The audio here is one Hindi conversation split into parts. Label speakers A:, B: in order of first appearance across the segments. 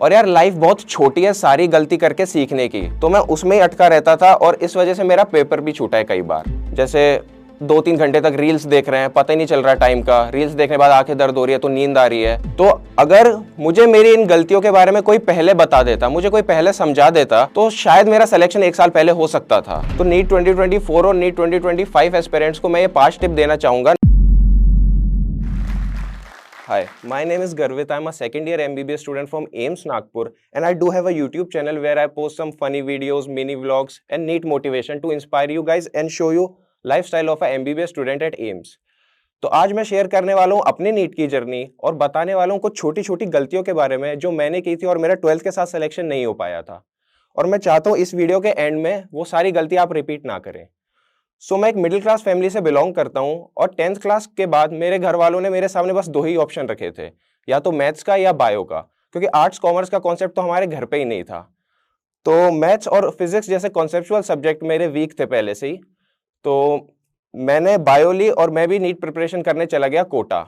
A: और यार लाइफ बहुत छोटी है सारी गलती करके सीखने की, तो मैं उसमें ही अटका रहता था और इस वजह से मेरा पेपर भी छूटा है कई बार। जैसे 2-3 घंटे तक रील्स देख रहे हैं, पता ही नहीं चल रहा टाइम का, रील्स देखने के बाद आंखें दर्द हो रही है तो नींद आ रही है। तो अगर मुझे मेरी इन गलतियों के बारे में कोई पहले बता देता, मुझे कोई पहले समझा देता, तो शायद मेरा सिलेक्शन 1 साल पहले हो सकता था। तो नीट 2024 और नीट 2025 एस्पिरेंट्स को मैं ये 5 टिप देना चाहूंगा। Hi, my name is Garvit. I'm a second year MBBS student from AIMS Nagpur, and I do have a YouTube channel where I post some funny videos, mini vlogs and neat motivation to inspire you guys and show you lifestyle of a MBBS student at AIMS. तो आज मैं शेयर करने वाला हूँ अपनी नीट की जर्नी और बताने वाला हूँ कुछ छोटी छोटी गलतियों के बारे में जो मैंने की थी और मेरा 12th के साथ सिलेक्शन नहीं हो पाया था। और मैं चाहता हूँ इस वीडियो के एंड में वो सारी गलती आप रिपीट ना करें। मैं एक मिडिल क्लास फैमिली से बिलोंग करता हूँ और 10th क्लास के बाद मेरे घर वालों ने मेरे सामने बस 2 ही ऑप्शन रखे थे, या तो मैथ्स का या बायो का, क्योंकि आर्ट्स कॉमर्स का कॉन्सेप्ट तो हमारे घर पे ही नहीं था। तो मैथ्स और फिजिक्स जैसे कॉन्सेप्चुअल सब्जेक्ट मेरे वीक थे पहले से ही, तो मैंने बायो ली और मैं भी नीट प्रिपरेशन करने चला गया कोटा।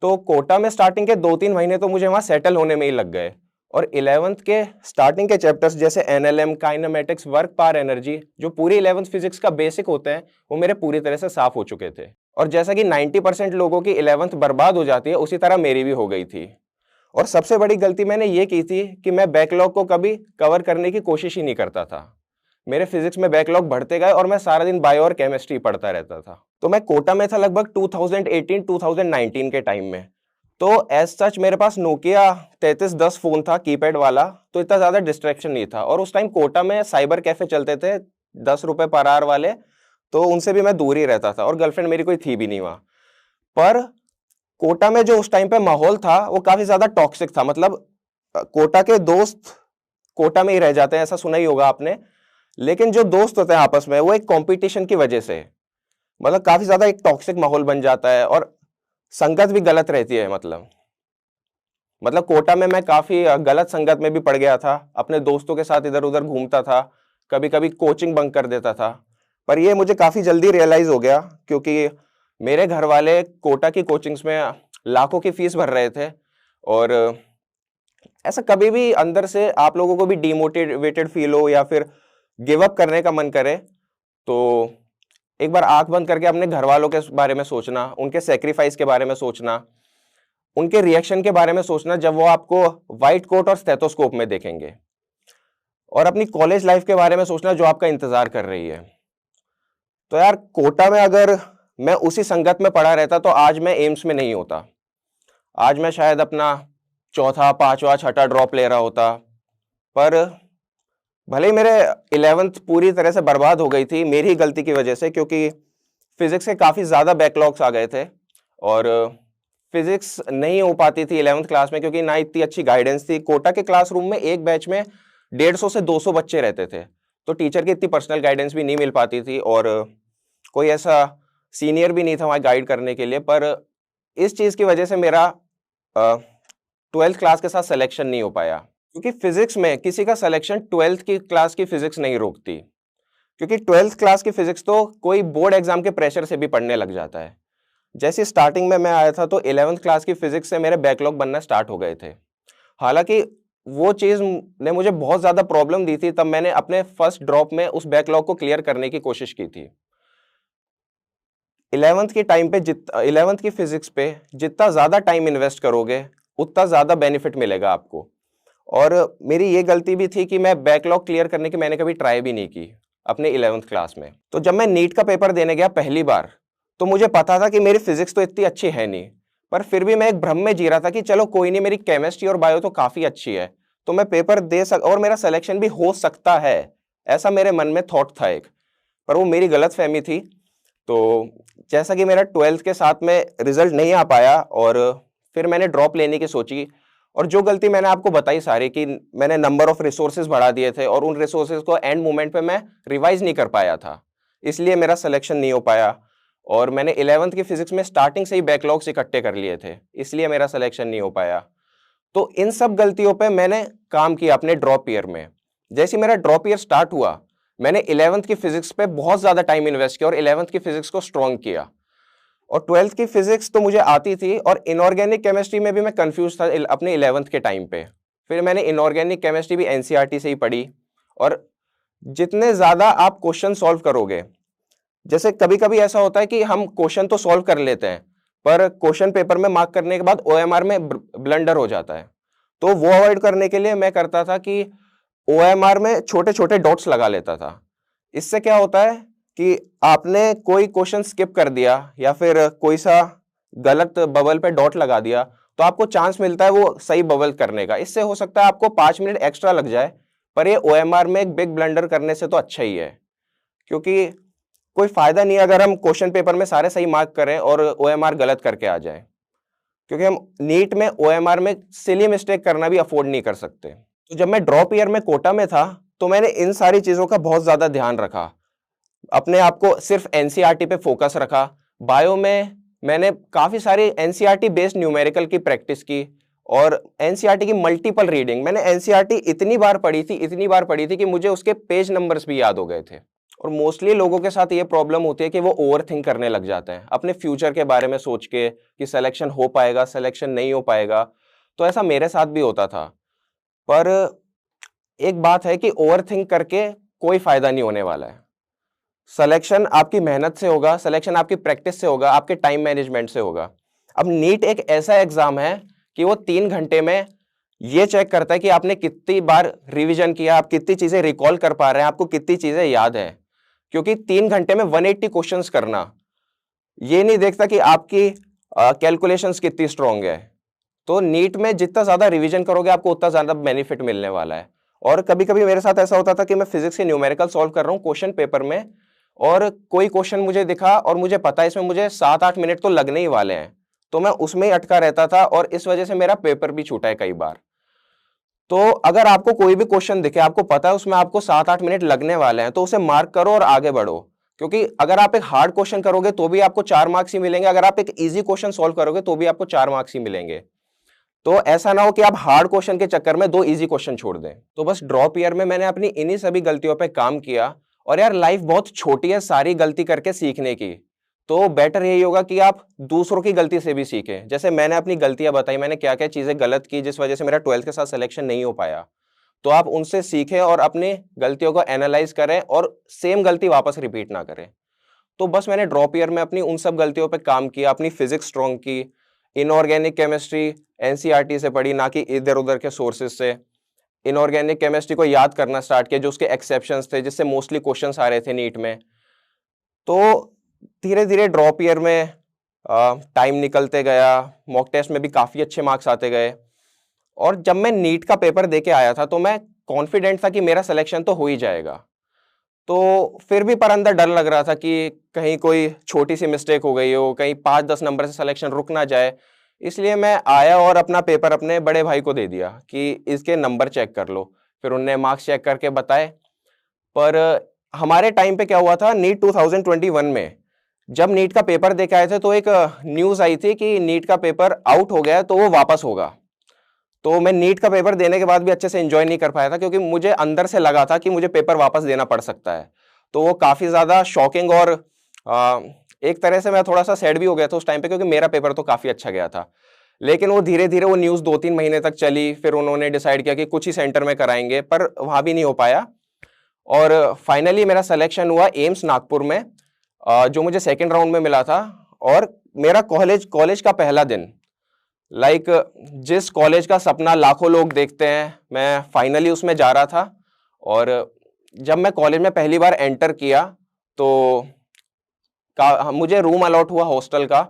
A: तो कोटा में स्टार्टिंग के 2-3 महीने तो मुझे वहाँ सेटल होने में ही लग गए और 11th के स्टार्टिंग के चैप्टर्स जैसे NLM, kinematics, work, power, energy, जो पूरी 11th फिजिक्स का बेसिक होते हैं, वो मेरे पूरी तरह से साफ हो चुके थे। और जैसा कि 90% लोगों की 11th बर्बाद हो जाती है, उसी तरह मेरी भी हो गई थी। और सबसे बड़ी गलती मैंने ये की थी कि मैं बैकलॉग को कभी कवर करने की कोशिश ही नहीं करता था। मेरे फिजिक्स में बैकलॉग बढ़ते गए और मैं सारा दिन बायो और केमिस्ट्री पढ़ता रहता था। तो मैं कोटा में था लगभग 2018-2019 के टाइम में। तो एज सच मेरे पास नोकिया 3310 फोन था, कीपैड वाला, तो इतना ज्यादा डिस्ट्रैक्शन नहीं था। और उस टाइम कोटा में साइबर कैफे चलते थे 10 रुपए पर आवर वाले, तो उनसे भी मैं दूर ही रहता था और गर्लफ्रेंड मेरी कोई थी भी नहीं वहां। पर कोटा में जो उस टाइम पे माहौल था वो काफी ज्यादा टॉक्सिक था। मतलब कोटा के दोस्त कोटा में ही रह जाते हैं, ऐसा सुना ही होगा आपने। लेकिन जो दोस्त होते हैं आपस में, वो एक कंपटीशन की वजह से मतलब काफी ज्यादा एक टॉक्सिक माहौल बन जाता है और संगत भी गलत रहती है। मतलब कोटा में मैं काफी गलत संगत में भी पड़ गया था, अपने दोस्तों के साथ इधर उधर घूमता था, कभी कभी कोचिंग बंक कर देता था। पर ये मुझे काफी जल्दी रियलाइज हो गया, क्योंकि मेरे घर वाले कोटा की कोचिंग्स में लाखों की फीस भर रहे थे। और ऐसा कभी भी अंदर से आप लोगों को भी डिमोटिवेटेड फील हो या फिर गिव अप करने का मन करे, तो एक बार आंख बंद करके अपने घर वालों के बारे में सोचना, उनके सेक्रीफाइस के बारे में सोचना, उनके रिएक्शन के बारे में सोचना जब वो आपको व्हाइट कोट और स्टेथोस्कोप में देखेंगे, और अपनी कॉलेज लाइफ के बारे में सोचना जो आपका इंतजार कर रही है। तो यार कोटा में अगर मैं उसी संगत में पड़ा रहता तो आज मैं एम्स में नहीं होता। आज मैं शायद अपना 4था, 5वां, 6ठा ड्रॉप ले रहा होता। पर भले ही मेरे 11th पूरी तरह से बर्बाद हो गई थी मेरी ही गलती की वजह से, क्योंकि फिजिक्स के काफी ज्यादा बैकलॉग्स आ गए थे और फिजिक्स नहीं हो पाती थी 11th क्लास में, क्योंकि ना इतनी अच्छी गाइडेंस थी। कोटा के क्लासरूम में एक बैच में 150 से 200 बच्चे रहते थे, तो टीचर की इतनी पर्सनल गाइडेंस भी नहीं मिल पाती थी और कोई ऐसा सीनियर भी नहीं था वहां गाइड करने के लिए। पर इस चीज की वजह से मेरा 12th क्लास के साथ सिलेक्शन नहीं हो पाया, क्योंकि फिजिक्स में किसी का सिलेक्शन 12th की क्लास की फिजिक्स नहीं रोकती। क्योंकि 12th क्लास की फिजिक्स तो कोई बोर्ड एग्जाम के प्रेशर से भी पढ़ने लग जाता है। जैसे स्टार्टिंग में मैं आया था तो 11th क्लास की फिजिक्स से मेरे बैकलॉग बनना स्टार्ट हो गए थे। हालांकि वो चीज ने मुझे बहुत ज्यादा प्रॉब्लम दी थी, तब मैंने अपने फर्स्ट ड्रॉप में उस बैकलॉग को क्लियर करने की कोशिश की थी। 11th के टाइम पे 11th की फिजिक्स पे जितना ज्यादा टाइम इन्वेस्ट करोगे उतना ज्यादा बेनिफिट मिलेगा आपको। और मेरी ये गलती भी थी कि मैं बैकलॉग क्लियर करने की मैंने कभी ट्राई भी नहीं की अपने 11th क्लास में। तो जब मैं नीट का पेपर देने गया पहली बार, तो मुझे पता था कि मेरी फिजिक्स तो इतनी अच्छी है नहीं, पर फिर भी मैं एक भ्रम में जी रहा था कि चलो कोई नहीं, मेरी केमिस्ट्री और बायो तो काफी अच्छी है, तो मैं पेपर दे और मेरा सिलेक्शन भी हो सकता है, ऐसा मेरे मन में थॉट था एक। पर वो मेरी गलत फहमी थी। तो जैसा कि मेरा 12th के साथ में रिजल्ट नहीं आ पाया और फिर मैंने ड्रॉप लेने की सोची। और जो गलती मैंने आपको बताई सारी, कि मैंने नंबर ऑफ रिसोर्सेज बढ़ा दिए थे और उन रिसोर्सेज को एंड मोमेंट पे मैं रिवाइज नहीं कर पाया था, इसलिए मेरा सिलेक्शन नहीं हो पाया। और मैंने 11th की फिजिक्स में स्टार्टिंग से ही बैकलॉग्स इकट्ठे कर लिए थे, इसलिए मेरा सिलेक्शन नहीं हो पाया। तो इन सब गलतियों पे मैंने काम किया अपने ड्रॉप ईयर में। जैसे मेरा ड्रॉप ईयर स्टार्ट हुआ, मैंने 11th की फिजिक्स पे बहुत ज्यादा टाइम इन्वेस्ट किया और 11th की फिजिक्स को स्ट्रॉन्ग किया। और 12th की फिजिक्स तो मुझे आती थी और इनऑर्गेनिक केमिस्ट्री में भी मैं कंफ्यूज था अपने 11th के टाइम पे। फिर मैंने इनऑर्गेनिक केमिस्ट्री भी एनसीईआरटी से ही पढ़ी। और जितने ज़्यादा आप क्वेश्चन सॉल्व करोगे, जैसे कभी कभी ऐसा होता है कि हम क्वेश्चन तो सॉल्व कर लेते हैं, पर क्वेश्चन पेपर में मार्क करने के बाद ओएमआर में ब्लंडर हो जाता है। तो वो अवॉइड करने के लिए मैं करता था कि ओएमआर में छोटे छोटे डॉट्स लगा लेता था। इससे क्या होता है कि आपने कोई क्वेश्चन स्किप कर दिया या फिर कोई सा गलत बबल पे डॉट लगा दिया, तो आपको चांस मिलता है वो सही बबल करने का। इससे हो सकता है आपको 5 मिनट एक्स्ट्रा लग जाए, पर ये ओएमआर में एक बिग ब्लंडर करने से तो अच्छा ही है, क्योंकि कोई फायदा नहीं है अगर हम क्वेश्चन पेपर में सारे सही मार्क करें और ओएमआर गलत करके आ जाए, क्योंकि हम नीट में ओएमआर में सिली मिस्टेक करना भी अफोर्ड नहीं कर सकते। तो जब मैं ड्रॉप ईयर में कोटा में था, तो मैंने इन सारी चीजों का बहुत ज्यादा ध्यान रखा, अपने आप को सिर्फ एनसीईआरटी पे फोकस रखा। बायो में मैंने काफी सारी एनसीईआरटी बेस्ड न्यूमेरिकल की प्रैक्टिस की, और एनसीईआरटी की मल्टीपल रीडिंग। मैंने एनसीईआरटी इतनी बार पढ़ी थी कि मुझे उसके पेज नंबर्स भी याद हो गए थे। और मोस्टली लोगों के साथ ये प्रॉब्लम होती है कि वो ओवर थिंक करने लग जाते हैं अपने फ्यूचर के बारे में सोच के कि सिलेक्शन हो पाएगा, सिलेक्शन नहीं हो पाएगा। तो ऐसा मेरे साथ भी होता था। पर एक बात है कि ओवर थिंक करके कोई फायदा नहीं होने वाला है। सिलेक्शन आपकी मेहनत से होगा, सिलेक्शन आपकी प्रैक्टिस से होगा, आपके टाइम मैनेजमेंट से होगा। अब नीट एक ऐसा एग्जाम है कि वो 3 घंटे में ये चेक करता है कि आपने कितनी बार रिवीजन किया, आप कितनी चीजें रिकॉल कर पा रहे हैं, आपको कितनी चीजें याद है। क्योंकि 3 घंटे में 180 क्वेश्चंस करना, ये नहीं देखता कि आपकी कैलकुलेशंस कितनी स्ट्रांग है। तो नीट में जितना ज्यादा रिवीजन करोगे, आपको उतना ज्यादा बेनिफिट मिलने वाला है। और कभी कभी मेरे साथ ऐसा होता था कि मैं फिजिक्स के न्यूमेरिकल सॉल्व कर रहा हूँ क्वेश्चन पेपर में, और कोई क्वेश्चन मुझे दिखा और मुझे पता है इसमें मुझे 7-8 मिनट तो लगने ही वाले हैं, तो मैं उसमें ही अटका रहता था, और इस वजह से मेरा पेपर भी छूटा है कई बार। तो अगर आपको कोई भी क्वेश्चन दिखे, आपको पता है उसमें आपको 7-8 मिनट लगने वाले हैं, तो उसे मार्क करो और आगे बढ़ो। क्योंकि अगर आप एक हार्ड क्वेश्चन करोगे तो भी आपको 4 मार्क्स ही मिलेंगे, अगर आप एक इजी क्वेश्चन सॉल्व करोगे तो भी आपको 4 मार्क्स ही मिलेंगे। तो ऐसा ना हो कि आप हार्ड क्वेश्चन के चक्कर में 2 इजी क्वेश्चन छोड़ दें। तो बस ड्रॉप ईयर में मैंने अपनी इन्हीं सभी गलतियों पे काम किया। और यार, लाइफ बहुत छोटी है सारी गलती करके सीखने की। तो बेटर यही होगा कि आप दूसरों की गलती से भी सीखें। जैसे मैंने अपनी गलतियां बताई, मैंने क्या क्या चीजें गलत की जिस वजह से मेरा 12th के साथ सिलेक्शन नहीं हो पाया, तो आप उनसे सीखें और अपनी गलतियों को एनालाइज करें और सेम गलती वापस रिपीट ना करें। तो बस मैंने ड्रॉप ईयर में अपनी उन सब गलतियों पे काम किया, अपनी फिजिक्स स्ट्रॉन्ग की, इनऑर्गेनिक केमिस्ट्री एनसीईआरटी से पढ़ी, ना कि इधर उधर के सोर्सेज से। इनऑर्गेनिक केमिस्ट्री को याद करना स्टार्ट किया, जो उसके एक्सेप्शंस थे जिससे मोस्टली क्वेश्चंस आ रहे थे नीट में। तो धीरे धीरे ड्रॉप ईयर में टाइम निकलते गया, मॉक टेस्ट में भी काफी अच्छे मार्क्स आते गए। और जब मैं नीट का पेपर दे के आया था तो मैं कॉन्फिडेंट था कि मेरा सिलेक्शन तो हो ही जाएगा। तो फिर भी पर अंदर डर लग रहा था कि कहीं कोई छोटी सी मिस्टेक हो गई हो, कहीं 5-10 नंबर से सिलेक्शन रुक ना जाए। इसलिए मैं आया और अपना पेपर अपने बड़े भाई को दे दिया कि इसके नंबर चेक कर लो। फिर उनने मार्क्स चेक करके बताए। पर हमारे टाइम पे क्या हुआ था, नीट 2021 में जब नीट का पेपर दे के आए थे तो एक न्यूज आई थी कि नीट का पेपर आउट हो गया है तो वो वापस होगा। तो मैं नीट का पेपर देने के बाद भी अच्छे से एंजॉय नहीं कर पाया था, क्योंकि मुझे अंदर से लगा था कि मुझे पेपर वापस देना पड़ सकता है। तो वो काफी ज्यादा शॉकिंग, और एक तरह से मैं थोड़ा सा सैड भी हो गया था उस टाइम पे, क्योंकि मेरा पेपर तो काफी अच्छा गया था। लेकिन वो धीरे धीरे वो न्यूज 2-3 महीने तक चली, फिर उन्होंने डिसाइड किया कि कुछ ही सेंटर में कराएंगे, पर वहां भी नहीं हो पाया। और फाइनली मेरा सिलेक्शन हुआ एम्स नागपुर में, जो मुझे सेकेंड राउंड में मिला था। और मेरा कॉलेज का पहला दिन, जिस कॉलेज का सपना लाखों लोग देखते हैं, मैं फाइनली उसमें जा रहा था। और जब मैं कॉलेज में पहली बार एंटर किया तो मुझे रूम अलॉट हुआ हॉस्टल का।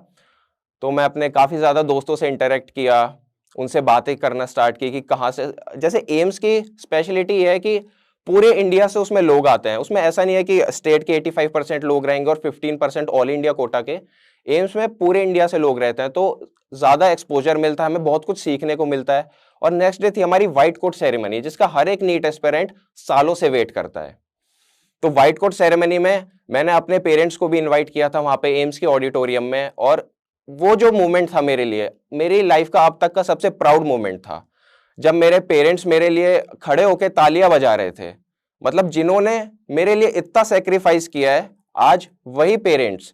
A: तो मैं अपने काफ़ी ज़्यादा दोस्तों से इंटरेक्ट किया, उनसे बातें करना स्टार्ट की कि कहाँ से। जैसे एम्स की स्पेशलिटी ये है कि पूरे इंडिया से उसमें लोग आते हैं। उसमें ऐसा नहीं है कि स्टेट के 85% लोग रहेंगे और 15% ऑल इंडिया कोटा के। एम्स में पूरे इंडिया से लोग रहते हैं, तो ज़्यादा एक्सपोजर मिलता है, हमें बहुत कुछ सीखने को मिलता है। और नेक्स्ट डे थी हमारी व्हाइट कोट सेरेमनी, जिसका हर एक नीट एस्पिरेंट सालों से वेट करता है। तो व्हाइट कोट सेरेमनी में मैंने अपने पेरेंट्स को भी इनवाइट किया था वहां पे एम्स के ऑडिटोरियम में। और वो जो मोमेंट था मेरे लिए, मेरी लाइफ का अब तक का सबसे प्राउड मोमेंट था, जब मेरे पेरेंट्स मेरे लिए खड़े होकर तालियां बजा रहे थे। मतलब जिन्होंने मेरे लिए इतना सेक्रीफाइस किया है, आज वही पेरेंट्स,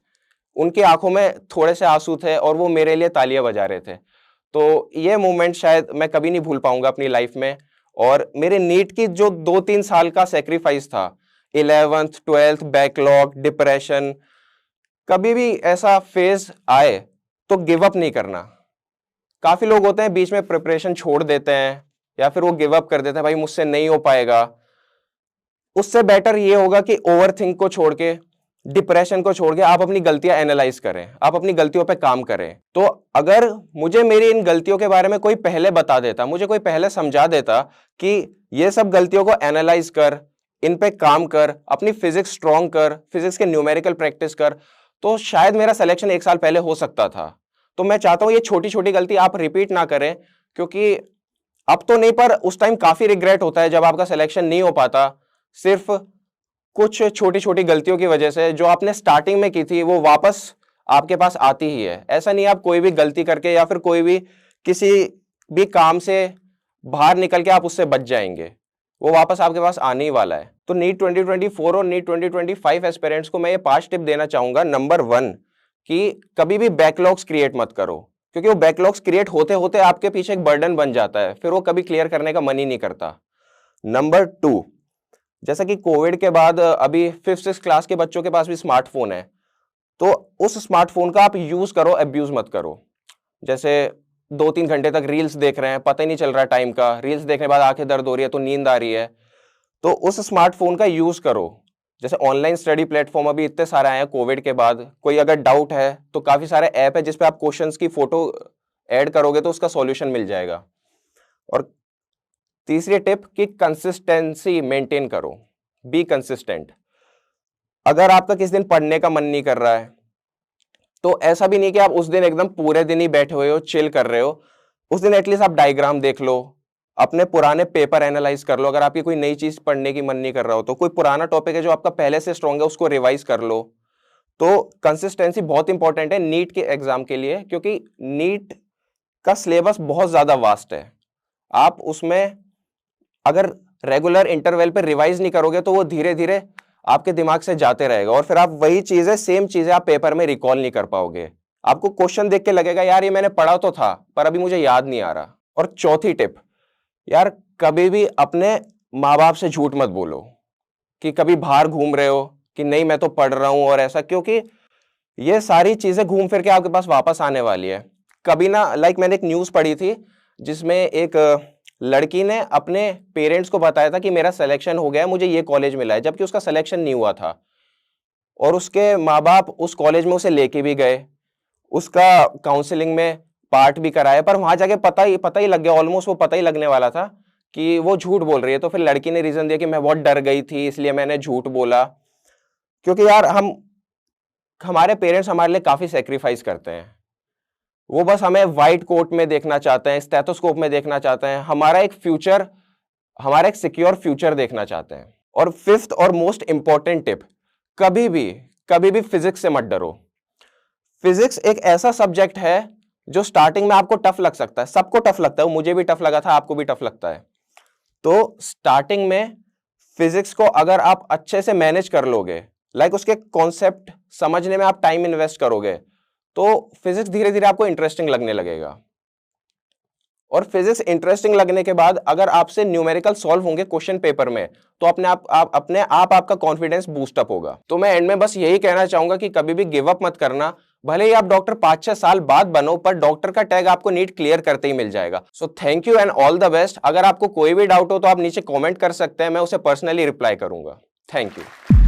A: उनकी आंखों में थोड़े से आंसू थे और वो मेरे लिए तालियां बजा रहे थे। तो ये मोमेंट शायद मैं कभी नहीं भूल पाऊंगा अपनी लाइफ में। और मेरे नीट की जो 2-3 साल का सेक्रीफाइस था, 11th 12th बैकलॉग, डिप्रेशन, कभी भी ऐसा फेज आए तो गिव अप नहीं करना। काफी लोग होते हैं बीच में प्रिपरेशन छोड़ देते हैं या फिर वो गिव अप कर देते हैं, भाई मुझसे नहीं हो पाएगा। उससे बेटर ये होगा कि ओवरथिंक को छोड़ के, डिप्रेशन को छोड़ के आप अपनी गलतियां एनालाइज करें, आप अपनी गलतियों पे काम करें। तो अगर मुझे मेरी इन गलतियों के बारे में कोई पहले बता देता, मुझे कोई पहले समझा देता कि ये सब गलतियों को एनालाइज कर, इन पे काम कर, अपनी फिजिक्स स्ट्रॉन्ग कर, फिजिक्स के न्यूमेरिकल प्रैक्टिस कर, तो शायद मेरा सिलेक्शन 1 साल पहले हो सकता था। तो मैं चाहता हूं ये छोटी छोटी गलती आप रिपीट ना करें, क्योंकि अब तो नहीं पर उस टाइम काफी रिग्रेट होता है जब आपका सिलेक्शन नहीं हो पाता, सिर्फ कुछ छोटी छोटी गलतियों की वजह से जो आपने स्टार्टिंग में की थी वो वापस आपके पास आती ही है। ऐसा नहीं आप कोई भी गलती करके या फिर कोई भी किसी भी काम से बाहर निकल के आप उससे बच जाएंगे, वो वापस आपके पास आने ही वाला है। तो नीट 2024 और नीट 2025 एस्पिरेंट्स को मैं ये 5 टिप देना चाहूंगा। नंबर 1 कि कभी भी बैकलॉग्स क्रिएट मत करो, क्योंकि वो बैकलॉग्स क्रिएट होते होते आपके पीछे एक बर्डन बन जाता है, फिर वो कभी क्लियर करने का मन ही नहीं करता। नंबर 2, जैसा कि कोविड के बाद अभी 5th-6th क्लास के बच्चों के पास भी स्मार्टफोन है, तो उस स्मार्टफोन का आप यूज करो, अब्यूज मत करो। जैसे 2-3 घंटे तक रील्स देख रहे हैं, पता ही नहीं चल रहा टाइम का, रील्स देखने के बाद आंखें दर्द हो रही है तो नींद आ रही है, तो उस स्मार्टफोन का यूज करो। जैसे ऑनलाइन स्टडी प्लेटफॉर्म अभी इतने सारे आए हैं कोविड के बाद, कोई अगर डाउट है तो काफी सारे ऐप है जिसपे आप क्वेश्चंस की फोटो ऐड करोगे तो उसका सॉल्यूशन मिल जाएगा। और तीसरी टिप कि कंसिस्टेंसी मेंटेन करो, बी कंसिस्टेंट। अगर आपका किस दिन पढ़ने का मन नहीं कर रहा है तो ऐसा भी नहीं कि आप उस दिन एकदम पूरे दिन ही बैठे हुए हो, चिल कर रहे हो, उस दिन एटलीस्ट आप डायग्राम देख लो, अपने पुराने पेपर एनालाइज कर लो। अगर आपकी कोई नई चीज पढ़ने की मन नहीं कर रहा हो तो कोई पुराना टॉपिक है जो आपका पहले से स्ट्रांग है उसको रिवाइज कर लो। तो कंसिस्टेंसी बहुत इंपॉर्टेंट है नीट के एग्जाम के लिए, क्योंकि नीट का सिलेबस बहुत ज्यादा वास्ट है। आप उसमें अगर रेगुलर इंटरवल पे रिवाइज नहीं करोगे तो वो धीरे धीरे आपके दिमाग से जाते रहेगा और फिर आप वही चीजें, सेम चीजें आप पेपर में रिकॉल नहीं कर पाओगे। आपको क्वेश्चन देख के लगेगा यार ये मैंने पढ़ा तो था पर अभी मुझे याद नहीं आ रहा। और चौथी टिप, यार कभी भी अपने माँ बाप से झूठ मत बोलो कि कभी बाहर घूम रहे हो कि नहीं मैं तो पढ़ रहा हूं और ऐसा, क्योंकि ये सारी चीजें घूम फिर के आपके पास वापस आने वाली है। कभी ना, मैंने एक न्यूज पढ़ी थी जिसमें एक लड़की ने अपने पेरेंट्स को बताया था कि मेरा सिलेक्शन हो गया है, मुझे ये कॉलेज मिला है, जबकि उसका सिलेक्शन नहीं हुआ था। और उसके माँ बाप उस कॉलेज में उसे लेके भी गए, उसका काउंसलिंग में पार्ट भी कराया, पर वहां जाके पता ही लग गया, ऑलमोस्ट वो पता ही लगने वाला था कि वो झूठ बोल रही है। तो फिर लड़की ने रीजन दिया कि मैं बहुत डर गई थी इसलिए मैंने झूठ बोला। क्योंकि यार हमारे पेरेंट्स हमारे लिए काफी सेक्रीफाइस करते हैं, वो बस हमें व्हाइट कोट में देखना चाहते हैं, स्टेथोस्कोप में देखना चाहते हैं, हमारा एक सिक्योर फ्यूचर देखना चाहते हैं। और 5th और मोस्ट इंपॉर्टेंट टिप, कभी भी फिजिक्स से मत डरो। फिजिक्स एक ऐसा सब्जेक्ट है जो स्टार्टिंग में आपको टफ लग सकता है, सबको टफ लगता है, मुझे भी टफ लगा था, आपको भी टफ लगता है। तो स्टार्टिंग में फिजिक्स को अगर आप अच्छे से मैनेज कर लोगे, उसके कॉन्सेप्ट समझने में आप टाइम इन्वेस्ट करोगे, तो फिजिक्स धीरे धीरे आपको इंटरेस्टिंग लगने लगेगा। और फिजिक्स इंटरेस्टिंग लगने के बाद अगर आपसे न्यूमेरिकल सॉल्व होंगे क्वेश्चन पेपर में तो अपने आप आपका कॉन्फिडेंस बूस्ट अप होगा। तो मैं एंड में बस यही कहना चाहूंगा कि कभी भी गिव अप मत करना। भले ही आप डॉक्टर 5-6 साल बाद बनो, पर डॉक्टर का टैग आपको नीट क्लियर करते ही मिल जाएगा। So thank you and all the best. अगर आपको कोई भी डाउट हो तो आप नीचे कॉमेंट कर सकते हैं, मैं उसे पर्सनली रिप्लाई करूंगा। Thank you.